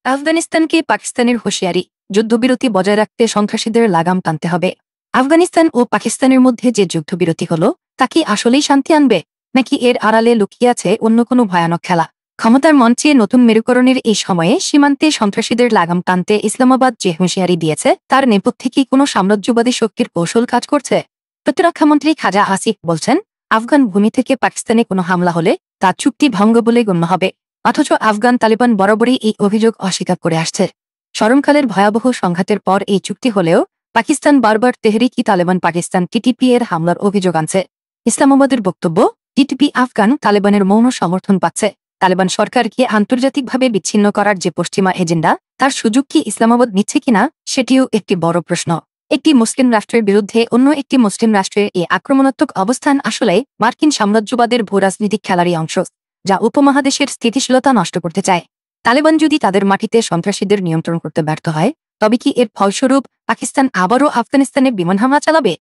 আফগানিস্তানকে পাকিস্তানের হুঁশিয়ারি, যুদ্ধবিরতি বজায় রাখতে সন্ত্রাসীদের লাগাম টানতে হবে। আফগানিস্তান ও পাকিস্তানের মধ্যে যে যুদ্ধবিরতি হলো তা কি আসলেই শান্তি আনবে, নাকি এর আড়ালে লুকিয়ে আছে অন্য কোনো ভয়ানক খেলা? ক্ষমতার মঞ্চে নতুন মেরুকরণের এই সময়ে সীমান্তে সন্ত্রাসীদের লাগাম টানতে ইসলামাবাদ যে হুঁশিয়ারি দিয়েছে তার নেপথ্যে কি কোনো সাম্রাজ্যবাদী শক্তির কৌশল কাজ করছে? প্রতিরক্ষামন্ত্রী খাজা আসিফ বলছেন, আফগান ভূমি থেকে পাকিস্তানে কোনো হামলা হলে তা চুক্তি ভঙ্গ বলে গণ্য হবে। অথচ আফগান তালিবান বরাবরই এই অভিযোগ অস্বীকার করে আসছে। স্মরণকালের ভয়াবহ সংঘাতের পর এই চুক্তি হলেও পাকিস্তান বারবার তেহরিক ই তালেবান পাকিস্তান টিটিপি এর হামলার অভিযোগ আনছে। ইসলামাবাদের বক্তব্য, টিটিপি আফগান তালেবানের মৌন সমর্থন পাচ্ছে। তালেবান সরকারকে আন্তর্জাতিকভাবে বিচ্ছিন্ন করার যে পশ্চিমা এজেন্ডা, তার সুযোগ কি ইসলামাবাদ নিচ্ছে কিনা সেটিও একটি বড় প্রশ্ন। একটি মুসলিম রাষ্ট্রের বিরুদ্ধে অন্য একটি মুসলিম রাষ্ট্রের এই আক্রমণাত্মক অবস্থান আসলে মার্কিন সাম্রাজ্যবাদের ভূরাজনৈতিক খেলারই অংশ, যা উপমহাদেশের স্থিতিশীলতা নষ্ট করতে চায়। তালেবান যদি তাদের মাটিতে সন্ত্রাসীদের নিয়ন্ত্রণ করতে ব্যর্থ হয়, তবে কি এর ফলস্বরূপ পাকিস্তান আবারও আফগানিস্তানে বিমান হামলা চালাবে?